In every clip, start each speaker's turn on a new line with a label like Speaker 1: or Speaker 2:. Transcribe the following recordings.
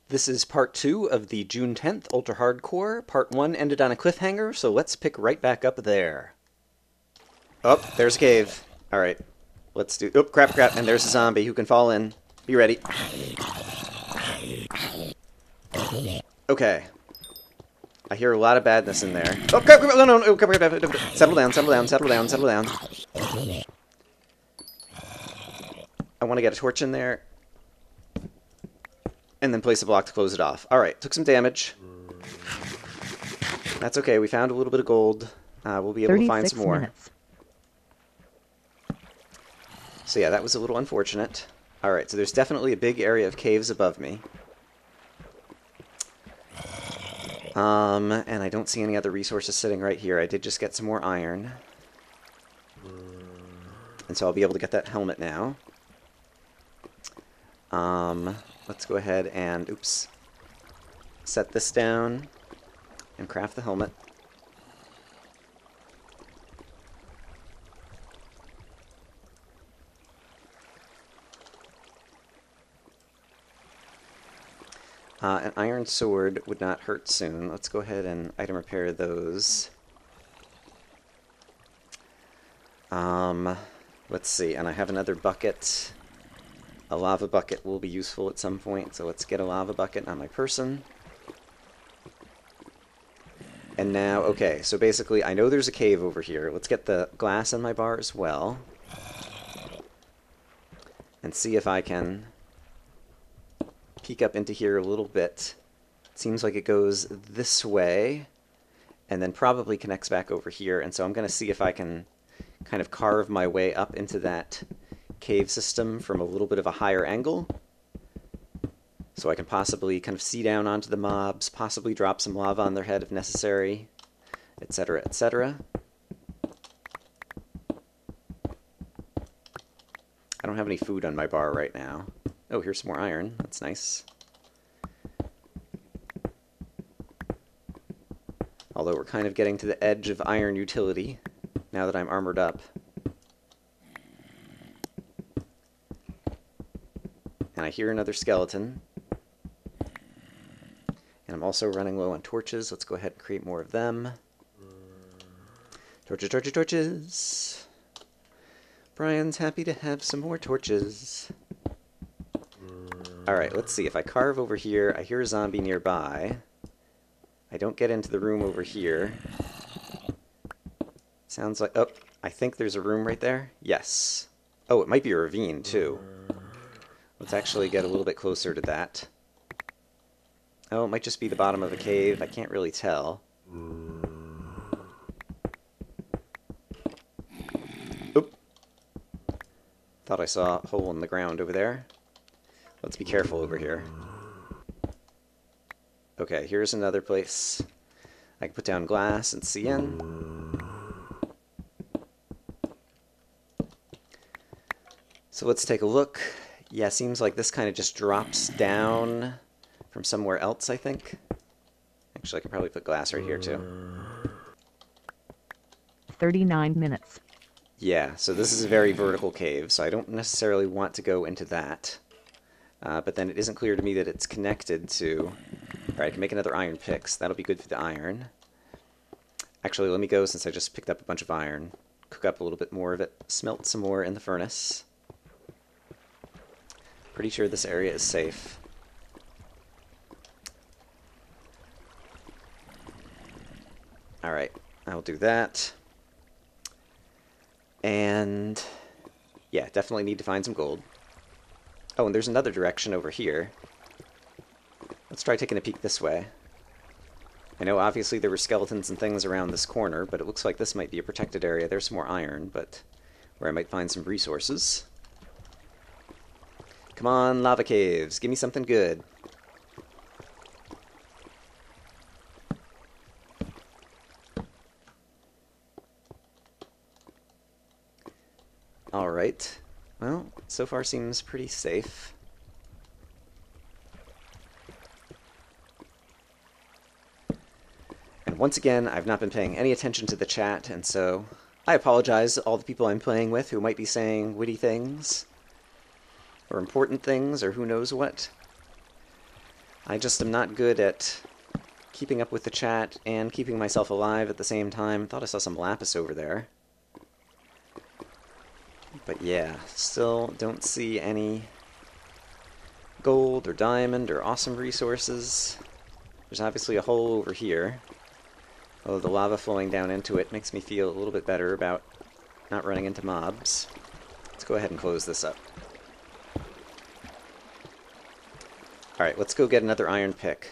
Speaker 1: This is part 2 of the June 10th Ultra Hardcore. Part 1 ended on a cliffhanger, so let's pick right back up there. Oh, there's a cave. Alright, let's do... Oh, crap, and there's a zombie who can fall in. Be ready. Okay. I hear a lot of badness in there. Oh, crap, no, crap. Settle down. I want to get a torch in there. And then place a block to close it off. Alright, took some damage. That's okay, we found a little bit of gold. We'll be able to find some more.
Speaker 2: Minutes.
Speaker 1: So yeah, that was a little unfortunate. Alright, so there's definitely a big area of caves above me. And I don't see any other resources sitting right here. I did just get some more iron. And so I'll be able to get that helmet now. Let's go ahead and, oops, set this down and craft the helmet. An iron sword would not hurt soon. Let's go ahead and item repair those. Let's see, and I have another bucket. A lava bucket will be useful at some point, so let's get a lava bucket on my person. And now, okay, so basically I know there's a cave over here. Let's get the glass in my bar as well. And see if I can peek up into here a little bit. It seems like it goes this way, and then probably connects back over here, and so I'm going to see if I can kind of carve my way up into that cave system from a little bit of a higher angle, so I can possibly kind of see down onto the mobs, possibly drop some lava on their head if necessary, etc., etc. I don't have any food on my bar right now. Oh, here's some more iron. That's nice. Although we're kind of getting to the edge of iron utility now that I'm armored up. And I hear another skeleton. And I'm also running low on torches. Let's go ahead and create more of them. Torches, torches, torches! Brian's happy to have some more torches. Alright, let's see. If I carve over here, I hear a zombie nearby. I don't get into the room over here. Sounds like... Oh, I think there's a room right there. Yes. Oh, it might be a ravine, too. Let's actually get a little bit closer to that. Oh, it might just be the bottom of a cave. I can't really tell. Oop. Thought I saw a hole in the ground over there. Let's be careful over here. Okay, here's another place. I can put down glass and see in. So let's take a look. Yeah, seems like this kind of just drops down from somewhere else, I think. Actually, I could probably put glass right here, too.
Speaker 2: 39 minutes.
Speaker 1: Yeah, so this is a very vertical cave, so I don't necessarily want to go into that. But then it isn't clear to me that it's connected to... Alright, I can make another iron pick, so that'll be good for the iron. Actually, let me go, since I just picked up a bunch of iron. Cook up a little bit more of it. Smelt some more in the furnace. Pretty sure this area is safe. Alright, I'll do that. And yeah, definitely need to find some gold. Oh, and there's another direction over here. Let's try taking a peek this way. I know obviously there were skeletons and things around this corner, but it looks like this might be a protected area. There's some more iron, but where I might find some resources. Come on, lava caves. Give me something good. Alright. Well, so far seems pretty safe. And once again, I've not been paying any attention to the chat, and so I apologize to all the people I'm playing with who might be saying witty things. Or important things, or who knows what. I just am not good at keeping up with the chat and keeping myself alive at the same time. Thought I saw some lapis over there. But yeah, still don't see any gold or diamond or awesome resources. There's obviously a hole over here. Although the lava flowing down into it makes me feel a little bit better about not running into mobs. Let's go ahead and close this up. Alright, let's go get another iron pick.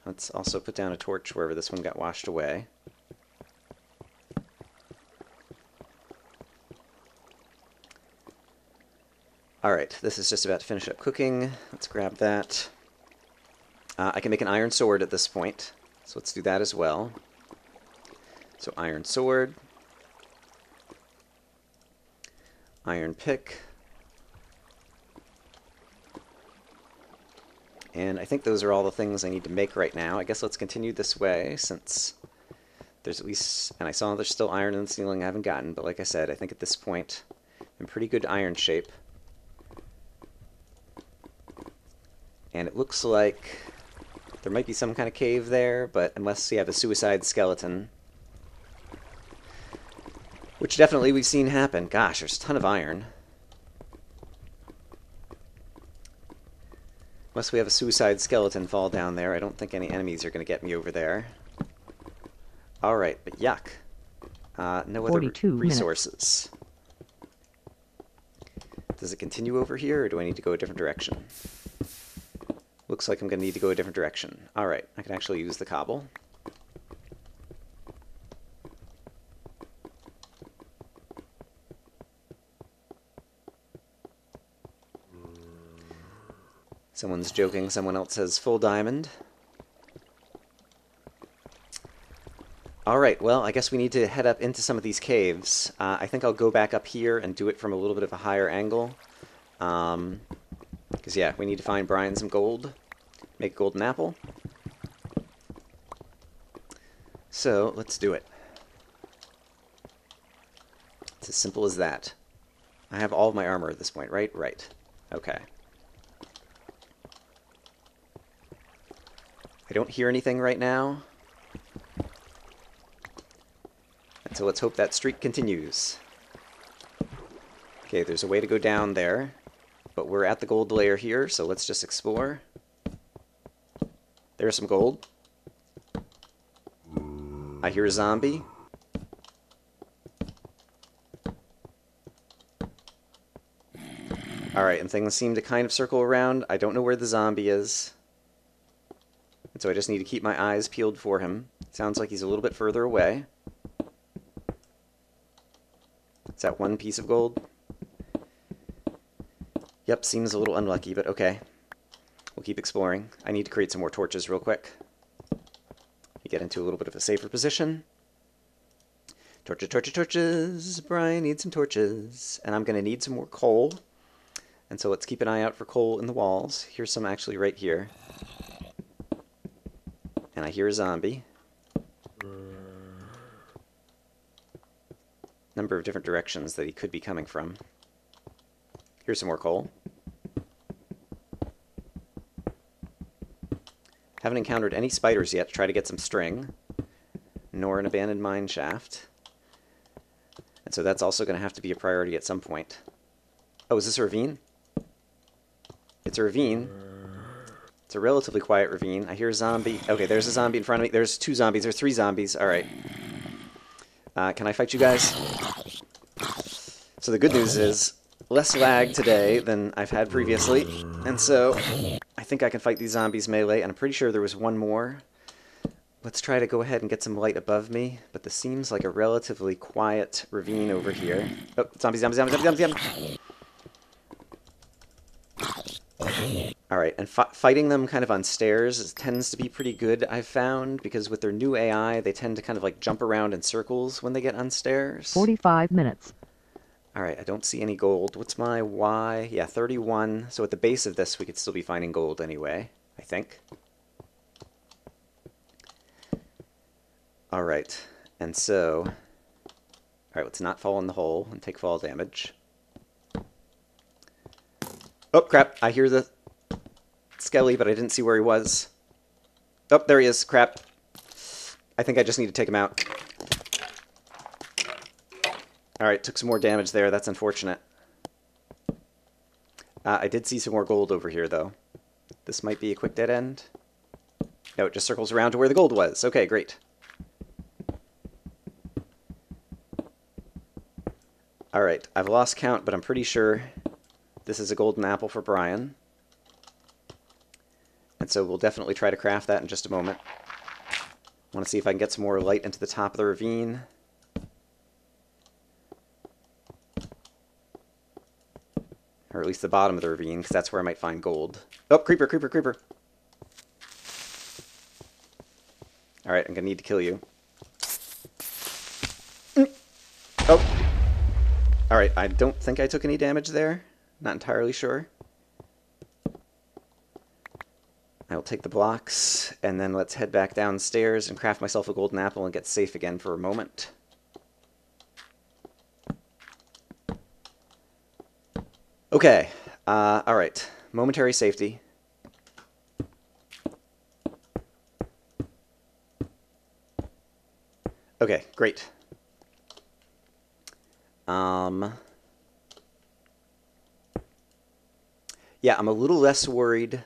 Speaker 1: Let's also put down a torch wherever this one got washed away. Alright, this is just about to finish up cooking. Let's grab that. I can make an iron sword at this point, so let's do that as well. So iron sword. Iron pick. And I think those are all the things I need to make right now. I guess let's continue this way, since there's at least... And I saw there's still iron in the ceiling I haven't gotten, but like I said, I think at this point, I'm in pretty good iron shape. And it looks like there might be some kind of cave there, but unless you have a suicide skeleton, which definitely we've seen happen. Gosh, there's a ton of iron. Unless we have a suicide skeleton fall down there, I don't think any enemies are going to get me over there. Alright, but yuck. No other resources. Does it continue over here, or do I need to go a different direction? Looks like I'm going to need to go a different direction. Alright, I can actually use the cobble. Someone's joking, someone else says full diamond. Alright, well, I guess we need to head up into some of these caves. I think I'll go back up here and do it from a little bit of a higher angle. Because, yeah, we need to find Brian some gold. Make a golden apple. So, let's do it. It's as simple as that. I have all of my armor at this point, right? Right. Okay. I don't hear anything right now. And so let's hope that streak continues. Okay, there's a way to go down there. But we're at the gold layer here, so let's just explore. There's some gold. I hear a zombie. Alright, and things seem to kind of circle around. I don't know where the zombie is. And so I just need to keep my eyes peeled for him. Sounds like he's a little bit further away. Is that one piece of gold? Yep, seems a little unlucky, but okay. We'll keep exploring. I need to create some more torches real quick. You get into a little bit of a safer position. Torches, torches, torches! Brian needs some torches. And I'm going to need some more coal. And so let's keep an eye out for coal in the walls. Here's some actually right here. And I hear a zombie. Number of different directions that he could be coming from. Here's some more coal. Haven't encountered any spiders yet to try to get some string, nor an abandoned mine shaft. And so that's also going to have to be a priority at some point. Oh, is this a ravine? It's a ravine. It's a relatively quiet ravine. I hear a zombie. Okay, there's a zombie in front of me. There's two zombies. There's three zombies. Alright. Can I fight you guys? So the good news is, less lag today than I've had previously. And so, I think I can fight these zombies melee, and I'm pretty sure there was one more. Let's try to go ahead and get some light above me, but this seems like a relatively quiet ravine over here. Oh, zombie, zombie, zombie, zombie, zombie, zombie! Alright, and fighting them kind of on stairs tends to be pretty good, I've found, because with their new AI, they tend to kind of like jump around in circles when they get on stairs.
Speaker 2: 45 minutes.
Speaker 1: Alright, I don't see any gold. What's my Y? Yeah, 31. So at the base of this, we could still be finding gold anyway, I think. Alright, and so... Alright, let's not fall in the hole and take fall damage. Oh, crap! I hear the Skelly, but I didn't see where he was. Oh, there he is. Crap. I think I just need to take him out. Alright, took some more damage there. That's unfortunate. I did see some more gold over here, though. This might be a quick dead end. No, it just circles around to where the gold was. Okay, great. Alright, I've lost count, but I'm pretty sure this is a golden apple for Brian. And so we'll definitely try to craft that in just a moment. I want to see if I can get some more light into the top of the ravine. Or at least the bottom of the ravine, because that's where I might find gold. Oh, creeper, creeper, creeper. Alright, I'm going to need to kill you. Oh. Alright, I don't think I took any damage there. Not entirely sure. I will take the blocks, and then let's head back downstairs and craft myself a golden apple and get safe again for a moment. Okay, alright. Momentary safety. Okay, great. Yeah, I'm a little less worried.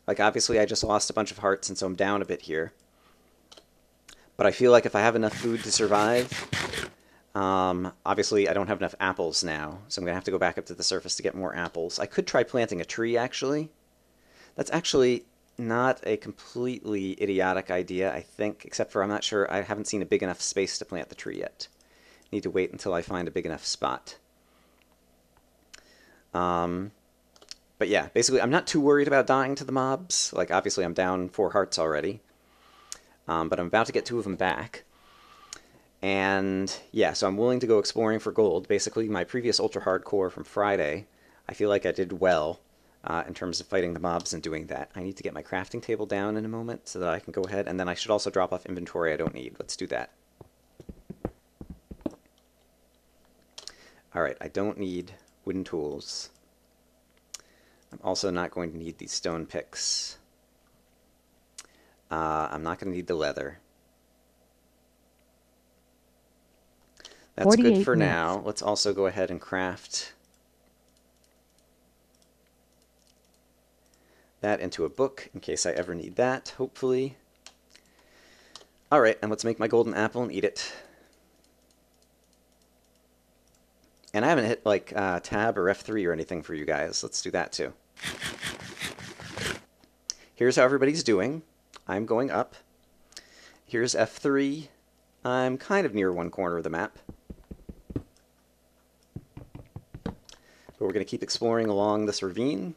Speaker 1: Like, obviously, I just lost a bunch of hearts, and so I'm down a bit here. But I feel like if I have enough food to survive, obviously I don't have enough apples now, so I'm going to have to go back up to the surface to get more apples. I could try planting a tree, actually. That's actually not a completely idiotic idea, I think, except for I'm not sure. I haven't seen a big enough space to plant the tree yet. Need to wait until I find a big enough spot. But yeah, basically, I'm not too worried about dying to the mobs. Like, obviously, I'm down 4 hearts already. But I'm about to get 2 of them back. And yeah, so I'm willing to go exploring for gold. Basically, my previous ultra hardcore from Friday, I feel like I did well in terms of fighting the mobs and doing that. I need to get my crafting table down in a moment so that I can go ahead. And then I should also drop off inventory I don't need. Let's do that. Alright, I don't need wooden tools. I'm also not going to need these stone picks. I'm not going to need the leather. That's good for
Speaker 2: 48
Speaker 1: now.
Speaker 2: minutes.
Speaker 1: Let's also go ahead and craft that into a book in case I ever need that, hopefully. Alright, and let's make my golden apple and eat it. And I haven't hit, like, tab or F3 or anything for you guys. Let's do that, too. Here's how everybody's doing. I'm going up. Here's F3. I'm kind of near one corner of the map. But we're going to keep exploring along this ravine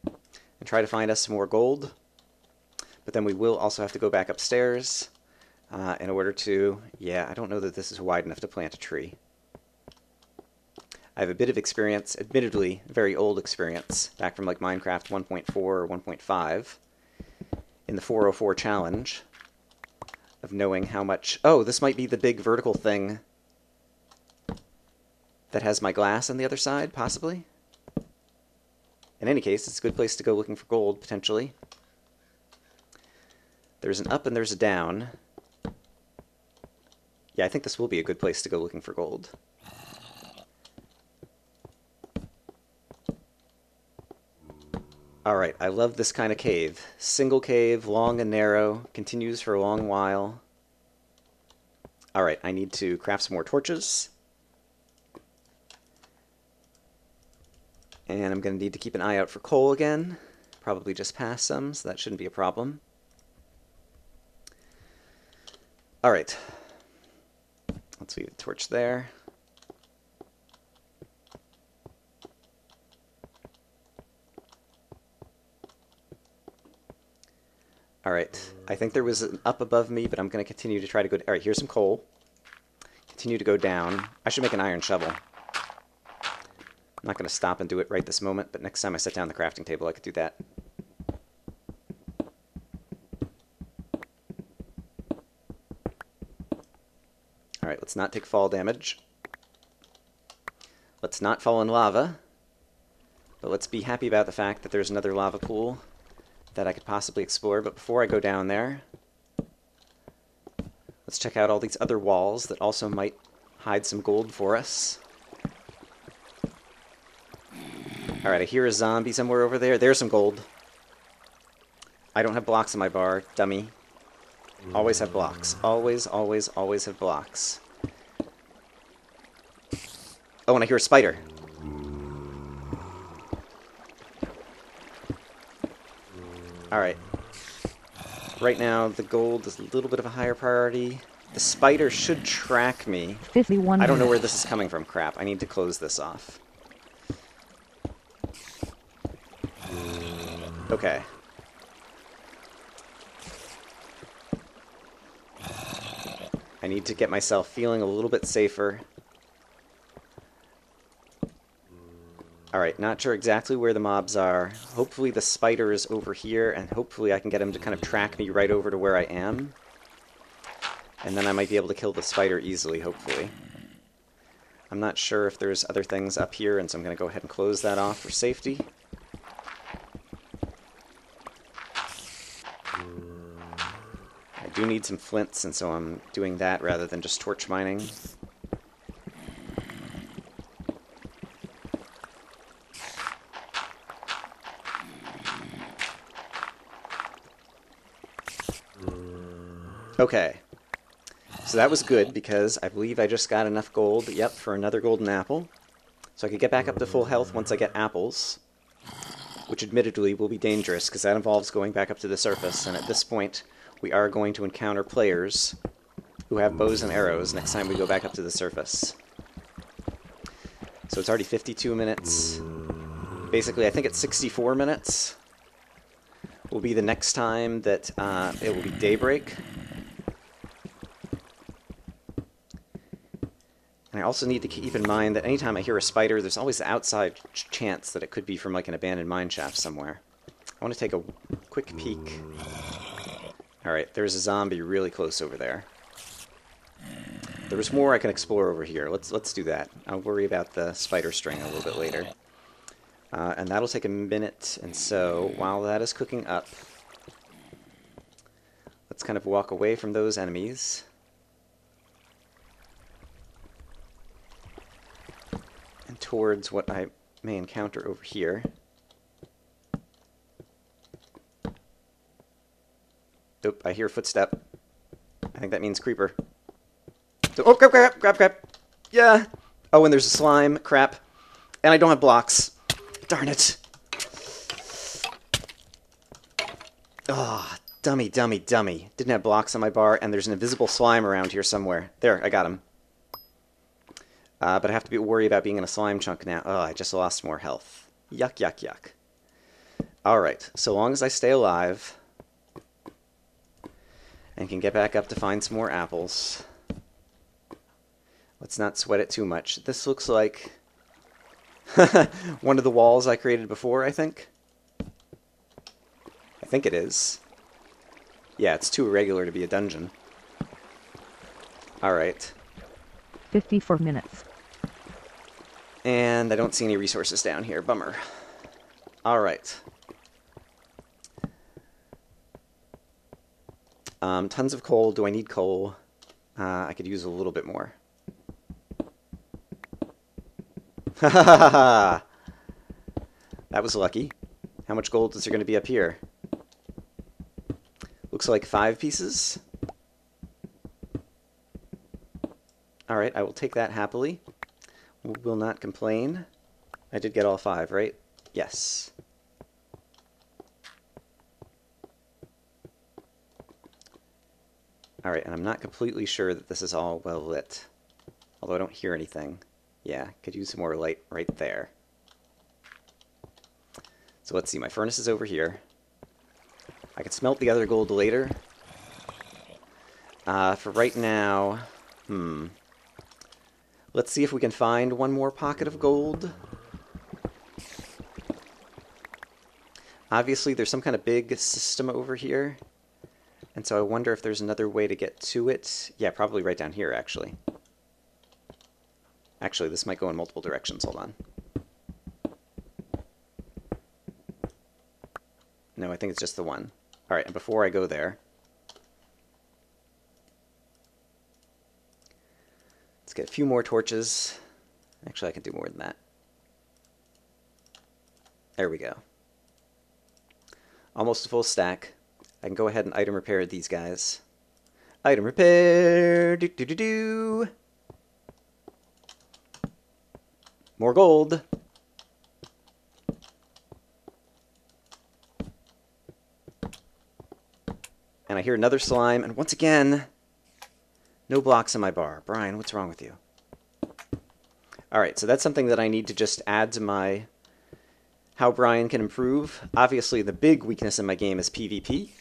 Speaker 1: and try to find us some more gold. But then we will also have to go back upstairs in order to... Yeah, I don't know that this is wide enough to plant a tree. I have a bit of experience, admittedly very old experience, back from like Minecraft 1.4 or 1.5 in the 404 challenge of knowing how much... Oh, this might be the big vertical thing that has my glass on the other side, possibly. In any case, it's a good place to go looking for gold, potentially. There's an up and there's a down. Yeah, I think this will be a good place to go looking for gold. Alright, I love this kind of cave. Single cave, long and narrow, continues for a long while. Alright, I need to craft some more torches. And I'm going to need to keep an eye out for coal again. Probably just past some, so that shouldn't be a problem. Alright. Let's leave the torch there. Alright, I think there was an up above me, but I'm going to continue to try to go... Alright, here's some coal. Continue to go down. I should make an iron shovel. I'm not going to stop and do it right this moment, but next time I set down the crafting table, I could do that. Alright, let's not take fall damage. Let's not fall in lava. But let's be happy about the fact that there's another lava pool that I could possibly explore. But before I go down there, let's check out all these other walls that also might hide some gold for us. Alright, I hear a zombie somewhere over there. There's some gold. I don't have blocks in my bar, dummy. Always have blocks. Always, always, always have blocks. Oh, and I hear a spider. Alright. Right now, the gold is a little bit of a higher priority. The spider should track me.
Speaker 2: 51
Speaker 1: I don't know where
Speaker 2: minutes.
Speaker 1: this is coming from. Crap, I need to close this off. Okay. I need to get myself feeling a little bit safer. Alright, not sure exactly where the mobs are. Hopefully the spider is over here, and hopefully I can get him to kind of track me right over to where I am. And then I might be able to kill the spider easily, hopefully. I'm not sure if there's other things up here, and so I'm going to go ahead and close that off for safety. I do need some flints, and so I'm doing that rather than just torch mining. Okay. So that was good, because I believe I just got enough gold, yep, for another golden apple. So I could get back up to full health once I get apples, which admittedly will be dangerous, because that involves going back up to the surface, and at this point, we are going to encounter players who have bows and arrows next time we go back up to the surface. So it's already 52 minutes. Basically, I think it's 64 minutes will be the next time that it will be daybreak. And I also need to keep in mind that anytime I hear a spider, there's always the outside chance that it could be from like an abandoned mine shaft somewhere. I want to take a quick peek. Alright, there's a zombie really close over there. There was more I can explore over here. Let's do that. I'll worry about the spider string a little bit later. And that'll take a minute, and so while that is cooking up, let's kind of walk away from those enemies. And towards what I may encounter over here. Oop, I hear a footstep. I think that means creeper. So, oh, grab. Yeah. Oh, and there's a slime. Crap. And I don't have blocks. Darn it. Oh, dummy. Didn't have blocks on my bar, and there's an invisible slime around here somewhere. There, I got him. But I have to worry about being in a slime chunk now. Oh, I just lost more health. Yuck. Alright, so long as I stay alive and can get back up to find some more apples, let's not sweat it too much. This looks like one of the walls I created before, I think. I think it is. Yeah, it's too irregular to be a dungeon. Alright.
Speaker 2: 54 minutes.
Speaker 1: And I don't see any resources down here. Bummer. Alright. Tons of coal. Do I need coal? I could use a little bit more. That was lucky. How much gold is there going to be up here? Looks like 5 pieces. Alright, I will take that happily. Will not complain. I did get all 5, right? Yes. Alright, and I'm not completely sure that this is all well lit. Although I don't hear anything. Yeah, could use some more light right there. So let's see, my furnace is over here. I could smelt the other gold later. For right now, let's see if we can find one more pocket of gold. Obviously, there's some kind of big system over here. And so I wonder if there's another way to get to it. Yeah, probably right down here, actually. Actually, this might go in multiple directions. Hold on. No, I think it's just the one. All right, and before I go there, let's get a few more torches. Actually, I can do more than that. There we go. Almost a full stack. I can go ahead and item repair these guys. Item repair! Do. More gold! And I hear another slime, and once again, no blocks in my bar. Brian, what's wrong with you? Alright, so that's something that I need to just add to my how Brian can improve. Obviously, the big weakness in my game is PvP.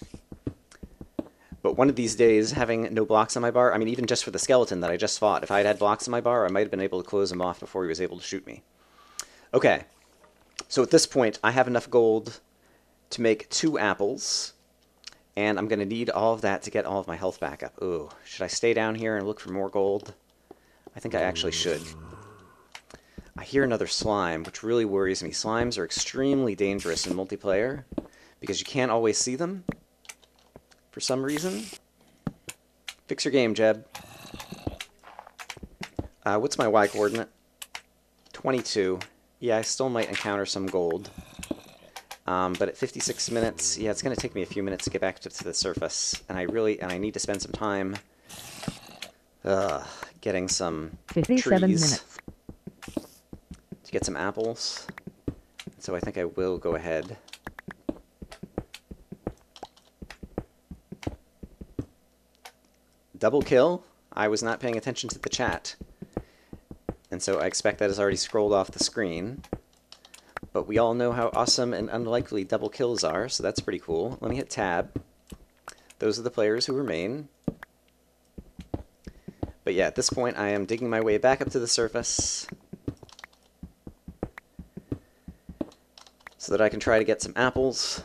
Speaker 1: But one of these days, having no blocks on my bar, I mean, even just for the skeleton that I just fought, if I had had blocks on my bar, I might have been able to close him off before he was able to shoot me. Okay, so at this point, I have enough gold to make 2 apples. And I'm going to need all of that to get all of my health back up. Ooh, should I stay down here and look for more gold? I think I actually should. I hear another slime, which really worries me. Slimes are extremely dangerous in multiplayer because you can't always see them for some reason. Fix your game, Jeb. What's my Y coordinate? 22. Yeah, I still might encounter some gold. But at 56 minutes, yeah, it's going to take me a few minutes to get back to the surface, and I need to spend some time getting some
Speaker 2: 57
Speaker 1: trees
Speaker 2: minutes.
Speaker 1: to get some apples. So I think I will go ahead. Double kill? I was not paying attention to the chat, and so I expect that has already scrolled off the screen. But we all know how awesome and unlikely double kills are, so that's pretty cool. Let me hit tab. Those are the players who remain. But yeah, at this point I am digging my way back up to the surface so that I can try to get some apples.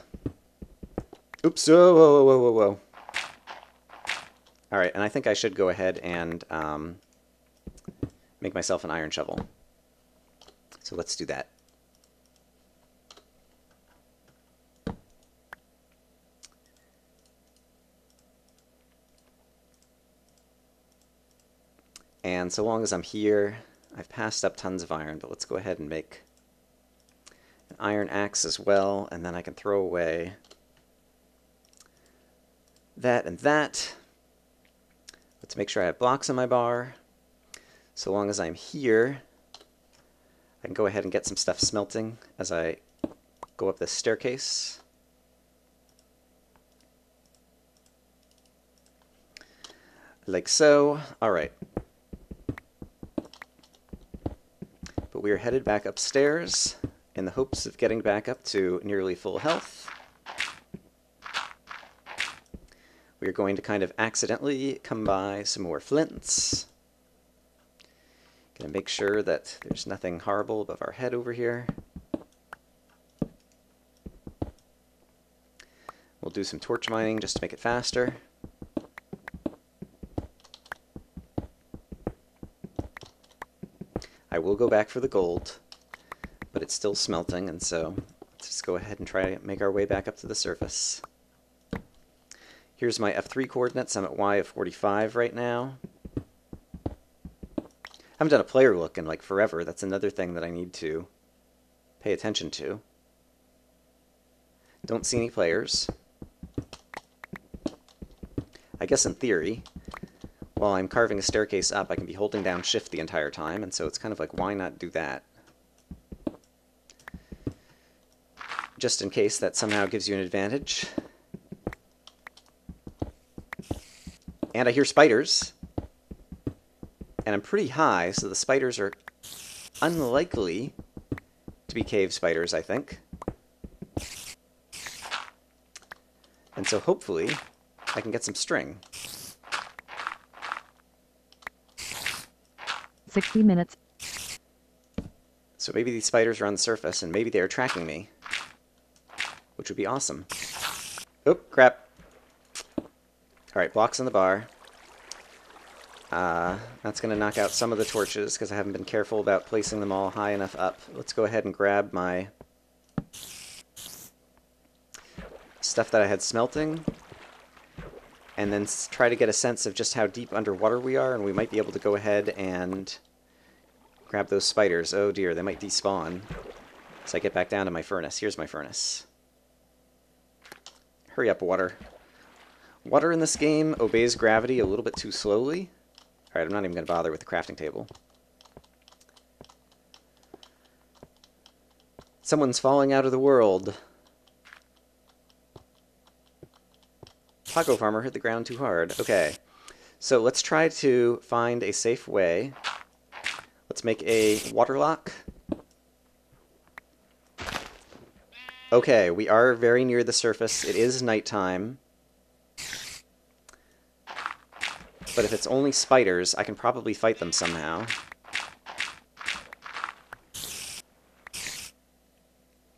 Speaker 1: Oops, whoa, whoa, whoa, whoa, whoa. Alright, and I think I should go ahead and make myself an iron shovel. So let's do that. And so long as I'm here, I've passed up tons of iron, but let's go ahead and make an iron axe as well, and then I can throw away that and that. Let's make sure I have blocks on my bar. So long as I'm here, I can go ahead and get some stuff smelting as I go up this staircase. Like so. Alright. But we are headed back upstairs in the hopes of getting back up to nearly full health. We are going to kind of accidentally come by some more flints. Gonna make sure that there's nothing horrible above our head over here. We'll do some torch mining just to make it faster. I will go back for the gold, but it's still smelting, and so let's just go ahead and try to make our way back up to the surface. Here's my F3 coordinates. I'm at Y of 45 right now. I haven't done a player look in like forever. That's another thing that I need to pay attention to. Don't see any players. I guess in theory, while I'm carving a staircase up, I can be holding down shift the entire time, and so it's kind of like, why not do that? Just in case that somehow gives you an advantage. And I hear spiders. And I'm pretty high, so the spiders are unlikely to be cave spiders, I think. And so hopefully I can get some string.
Speaker 2: 60 minutes.
Speaker 1: So maybe these spiders are on the surface, and maybe they are tracking me, which would be awesome. Oh, crap. Alright, blocks on the bar. That's going to knock out some of the torches, because I haven't been careful about placing them all high enough up. Let's go ahead and grab my stuff that I had smelting, and then try to get a sense of just how deep underwater we are, and we might be able to go ahead and grab those spiders. Oh dear, they might despawn. So I get back down to my furnace. Here's my furnace. Hurry up, water. Water in this game obeys gravity a little bit too slowly. Alright, I'm not even going to bother with the crafting table. Someone's falling out of the world. Taco farmer hit the ground too hard. Okay, so let's try to find a safe way. Let's make a water lock. Okay, we are very near the surface. It is nighttime. But if it's only spiders, I can probably fight them somehow.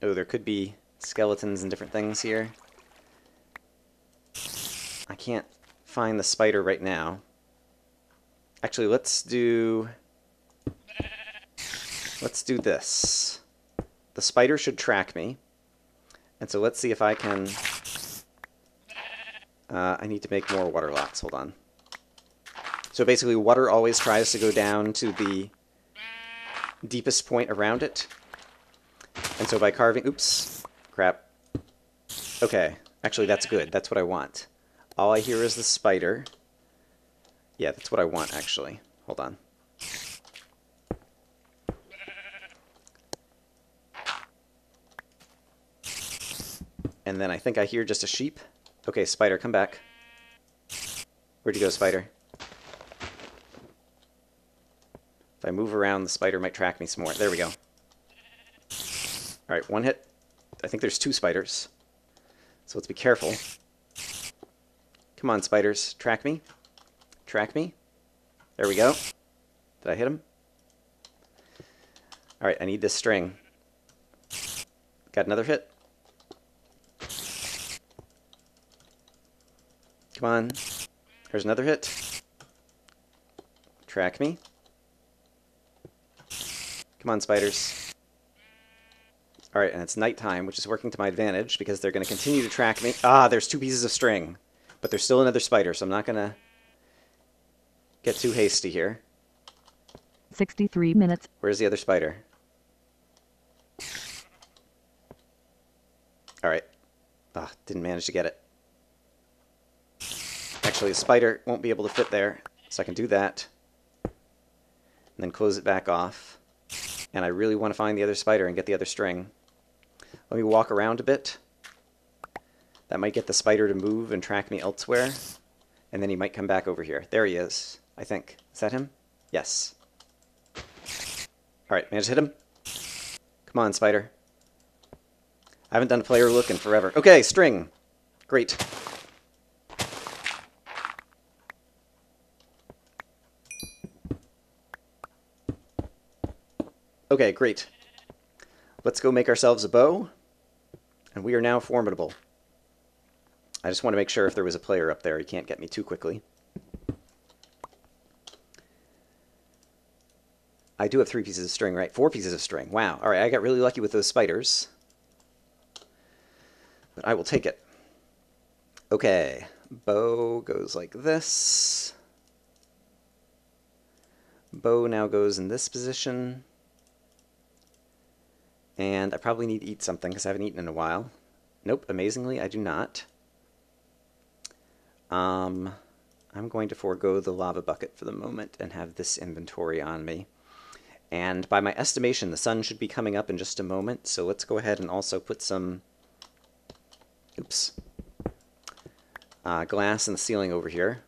Speaker 1: Oh, there could be skeletons and different things here. I can't find the spider right now. Actually, let's do this. The spider should track me. And so let's see if I can... I need to make more water locks. Hold on. So basically, water always tries to go down to the deepest point around it. And so by carving... Oops. Crap. Okay. Actually, that's good. That's what I want. All I hear is the spider. Yeah, that's what I want, actually. Hold on. And then I think I hear just a sheep. Okay, spider, come back. Where'd you go, spider? If I move around, the spider might track me some more. There we go. Alright, one hit. I think there's two spiders. So let's be careful. Come on, spiders. Track me. Track me. There we go. Did I hit him? Alright, I need this string. Got another hit. Come on. There's another hit. Track me. Come on, spiders. Alright, and it's nighttime, which is working to my advantage because they're going to continue to track me. Ah, there's two pieces of string. But there's still another spider, so I'm not going to get too hasty here.
Speaker 2: 63 minutes.
Speaker 1: Where's the other spider? Alright. Ah, didn't manage to get it. Actually, a spider won't be able to fit there, so I can do that. And then close it back off. And I really want to find the other spider and get the other string. Let me walk around a bit. That might get the spider to move and track me elsewhere. And then he might come back over here. There he is, I think. Is that him? Yes. Alright, managed to hit him. Come on, spider. I haven't done a player look in forever. Okay, string. Great. Okay, great. Let's go make ourselves a bow. And we are now formidable. I just want to make sure if there was a player up there, he can't get me too quickly. I do have 3 pieces of string, right? 4 pieces of string. Wow. All right, I got really lucky with those spiders. But I will take it. Okay. Bow goes like this. Bow now goes in this position. And I probably need to eat something because I haven't eaten in a while. Nope, amazingly, I do not. I'm going to forego the lava bucket for the moment and have this inventory on me. And by my estimation, the sun should be coming up in just a moment, so let's go ahead and also put some glass in the ceiling over here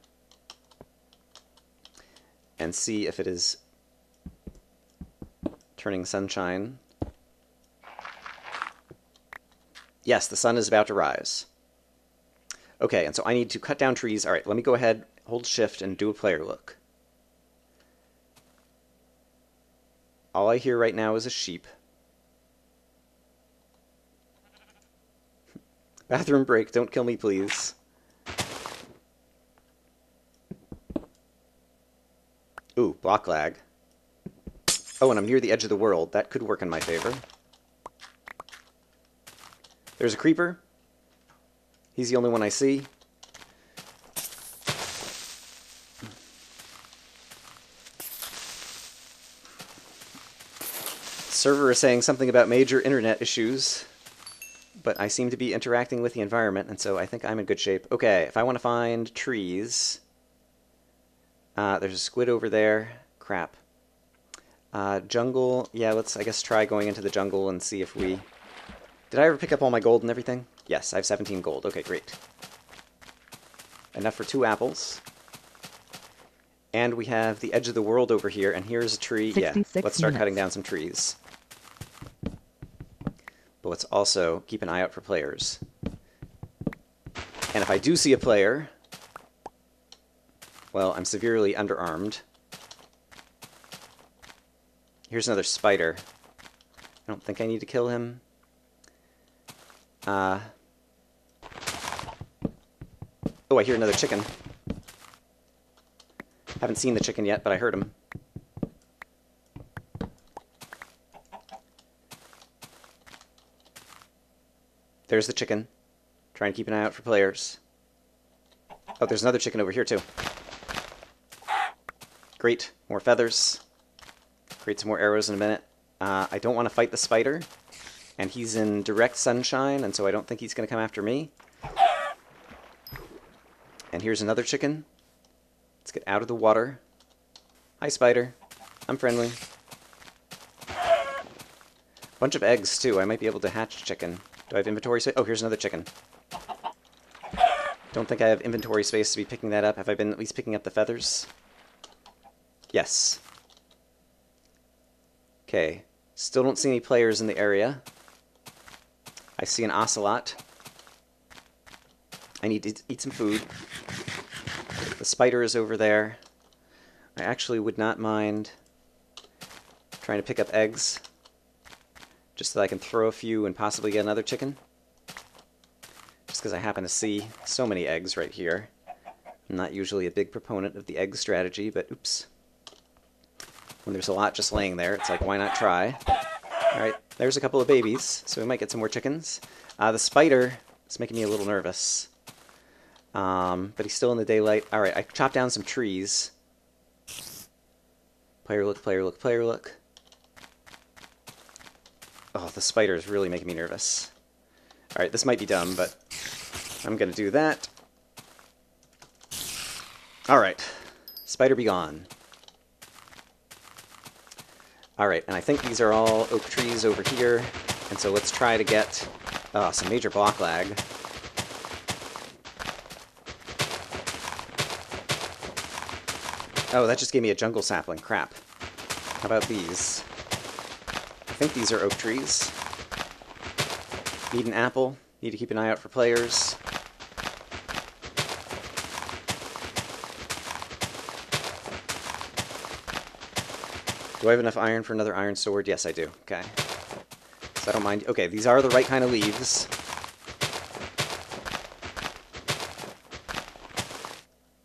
Speaker 1: and see if it is turning sunshine. Yes, the sun is about to rise. Okay, and so I need to cut down trees. All right, let me go ahead, hold shift, and do a player look. All I hear right now is a sheep. Bathroom break, don't kill me, please. Ooh, block lag. Oh, and I'm near the edge of the world. That could work in my favor. There's a creeper. He's the only one I see. Server is saying something about major internet issues, but I seem to be interacting with the environment, and so I think I'm in good shape. Okay, if I want to find trees, there's a squid over there. Crap. Jungle, yeah, let's, I guess, try going into the jungle and see if we... Did I ever pick up all my gold and everything? Yes, I have 17 gold. Okay, great. Enough for 2 apples. And we have the edge of the world over here, and here's a tree. Yeah, let's start cutting down some trees. But let's also keep an eye out for players. And if I do see a player, well, I'm severely underarmed. Here's another spider. I don't think I need to kill him. Oh, I hear another chicken. Haven't seen the chicken yet, but I heard him. There's the chicken. Trying to keep an eye out for players. Oh, there's another chicken over here, too. Great. More feathers. Create some more arrows in a minute. I don't want to fight the spider. And he's in direct sunshine, and so I don't think he's going to come after me. And here's another chicken. Let's get out of the water. Hi, spider. I'm friendly. Bunch of eggs, too. I might be able to hatch chicken. Do I have inventory space? Oh, here's another chicken. Don't think I have inventory space to be picking that up. Have I been at least picking up the feathers? Yes. Okay. Still don't see any players in the area. I see an ocelot. I need to eat some food. The spider is over there. I actually would not mind trying to pick up eggs, just so that I can throw a few and possibly get another chicken. Just because I happen to see so many eggs right here. I'm not usually a big proponent of the egg strategy, but oops. When there's a lot just laying there, it's like, why not try? Alright, there's a couple of babies, so we might get some more chickens. The spider is making me a little nervous. But he's still in the daylight. Alright, I chopped down some trees. Player look, player look, player look. Oh, the spider is really making me nervous. Alright, this might be dumb, but I'm gonna do that. Alright, spider be gone. Alright, and I think these are all oak trees over here, and so let's try to get some major block lag. Oh, that just gave me a jungle sapling. Crap. How about these? I think these are oak trees. Need an apple. Need to keep an eye out for players. Do I have enough iron for another iron sword? Yes, I do. Okay. So I don't mind. Okay, these are the right kind of leaves.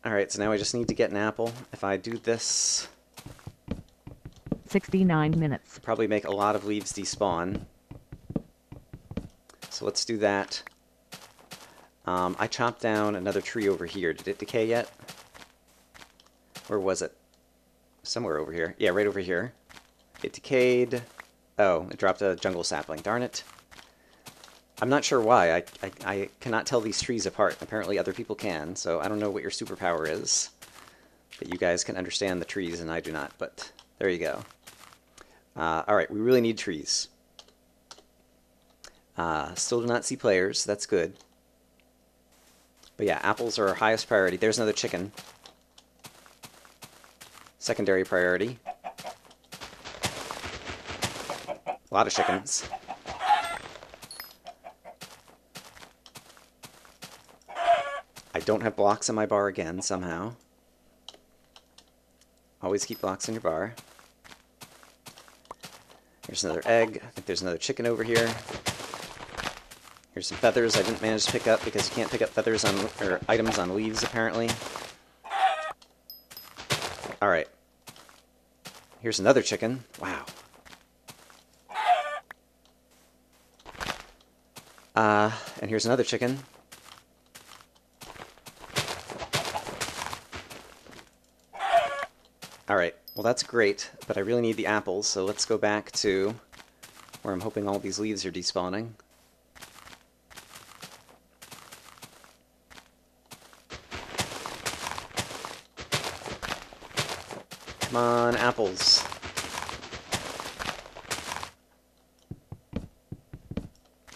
Speaker 1: Alright, so now I just need to get an apple. If I do this...
Speaker 2: 69 minutes.
Speaker 1: Probably make a lot of leaves despawn. So let's do that. I chopped down another tree over here. Did it decay yet? Where was it? Somewhere over here. Yeah, right over here. It decayed. Oh, it dropped a jungle sapling. Darn it. I'm not sure why. I cannot tell these trees apart. Apparently other people can, so I don't know what your superpower is. But you guys can understand the trees and I do not, but there you go. Alright, we really need trees. Still do not see players. That's good. But yeah, apples are our highest priority. There's another chicken. Secondary priority. A lot of chickens. I don't have blocks on my bar again, somehow. Always keep blocks on your bar. Here's another egg. I think there's another chicken over here. Here's some feathers I didn't manage to pick up because you can't pick up feathers on, or items on leaves, apparently. Alright. Here's another chicken. Wow. And here's another chicken. Alright, well that's great, but I really need the apples, so let's go back to where I'm hoping all these leaves are despawning. Come on, apples.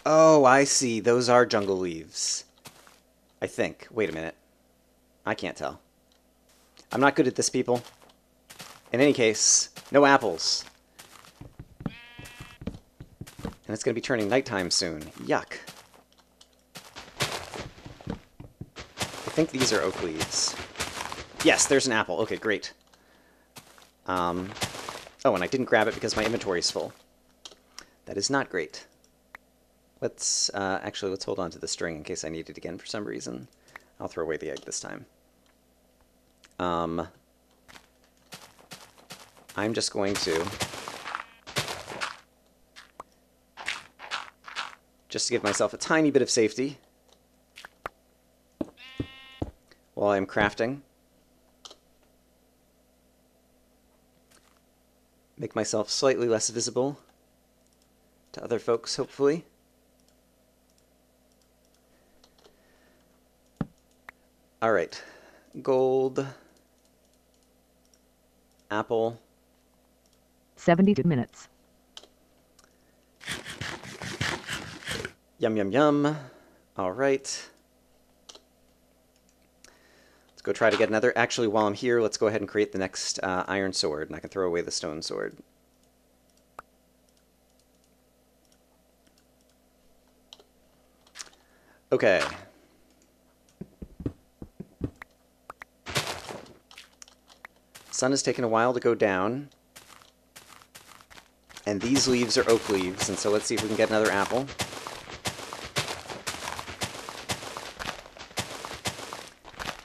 Speaker 1: Oh, I see. Those are jungle leaves. I think. Wait a minute. I can't tell. I'm not good at this, people. In any case, no apples. And it's going to be turning nighttime soon. Yuck. I think these are oak leaves. Yes, there's an apple. Okay, great. Oh, and I didn't grab it because my inventory is full. That is not great. Let's, actually, let's hold on to the string in case I need it again for some reason. I'll throw away the egg this time. I'm just going to, just to give myself a tiny bit of safety while I'm crafting, make myself slightly less visible to other folks, hopefully. All right, gold, apple.
Speaker 2: 72 minutes.
Speaker 1: Yum, yum, yum. All right. Let's go try to get another. Actually, while I'm here, let's go ahead and create the next iron sword, and I can throw away the stone sword. Okay. Sun has taken a while to go down. And these leaves are oak leaves, and so let's see if we can get another apple.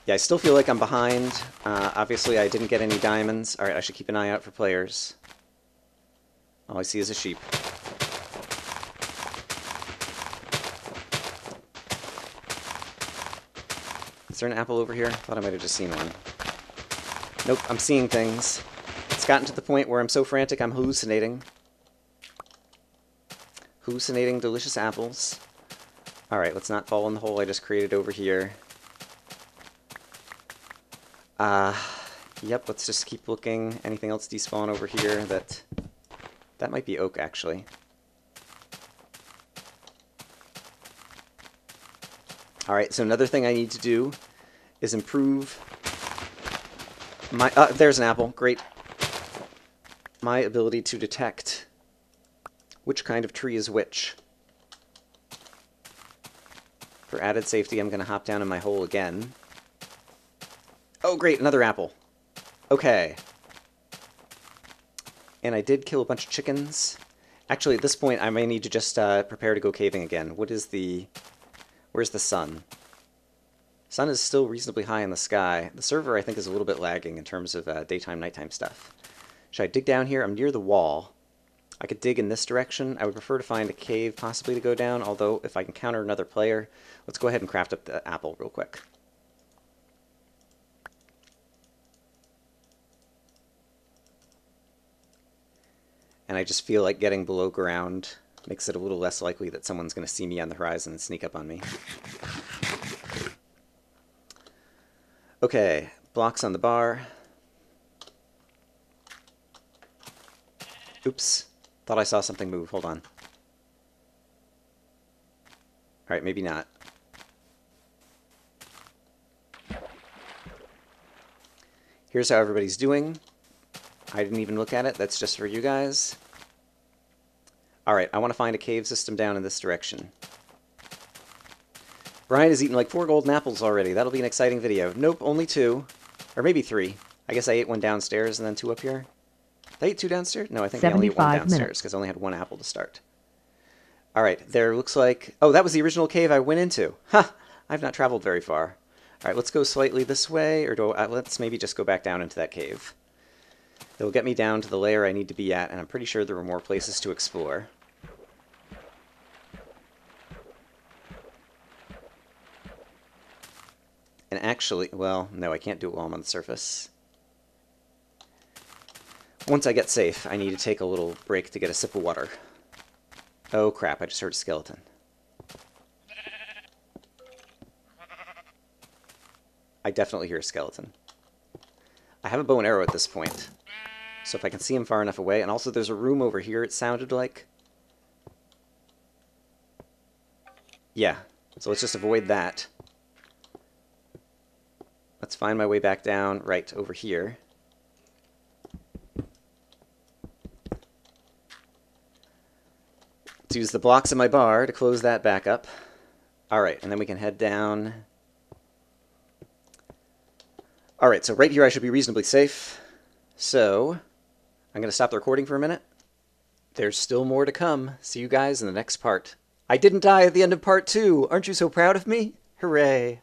Speaker 1: Yeah, I still feel like I'm behind. Obviously, I didn't get any diamonds. Alright, I should keep an eye out for players. All I see is a sheep. Is there an apple over here? I thought I might have just seen one. Nope, I'm seeing things. It's gotten to the point where I'm so frantic I'm hallucinating. Hallucinating delicious apples. Alright, let's not fall in the hole I just created over here. Yep, let's just keep looking. Anything else despawn over here? That might be oak, actually. Alright, so another thing I need to do is improve my... there's an apple. Great. My ability to detect which kind of tree is which. For added safety, I'm going to hop down in my hole again. Oh, great, another apple. Okay. And I did kill a bunch of chickens. Actually, at this point, I may need to just prepare to go caving again. Where's the sun? Sun is still reasonably high in the sky. The server, I think, is a little bit lagging in terms of daytime, nighttime stuff. Should I dig down here? I'm near the wall. I could dig in this direction. I would prefer to find a cave possibly to go down, although if I can counter another player, let's go ahead and craft up the apple real quick. And I just feel like getting below ground makes it a little less likely that someone's going to see me on the horizon and sneak up on me. Okay, blocks on the bar. Oops. Thought I saw something move. Hold on. Alright, maybe not. Here's how everybody's doing. I didn't even look at it. That's just for you guys. Alright, I want to find a cave system down in this direction. Brian has eaten like 4 golden apples already. That'll be an exciting video. Nope, only 2. Or maybe 3. I guess I ate 1 downstairs and then 2 up here. Did I eat 2 downstairs? No, I think I only ate 1 downstairs because I only had 1 apple to start. Alright, there looks like... Oh, that was the original cave I went into. Ha! I've not traveled very far. Alright, let's go slightly this way, or let's maybe just go back down into that cave. It'll get me down to the layer I need to be at, and I'm pretty sure there are more places to explore. And actually, well, no, I can't do it while I'm on the surface. Once I get safe, I need to take a little break to get a sip of water. Oh crap, I just heard a skeleton. I definitely hear a skeleton. I have a bow and arrow at this point, so if I can see him far enough away, and also there's a room over here, it sounded like. Yeah, so let's just avoid that. Let's find my way back down right over here. Let's use the blocks in my bar to close that back up. Alright, and then we can head down. Alright, so right here I should be reasonably safe. So, I'm going to stop the recording for a minute. There's still more to come. See you guys in the next part. I didn't die at the end of part 2! Aren't you so proud of me? Hooray!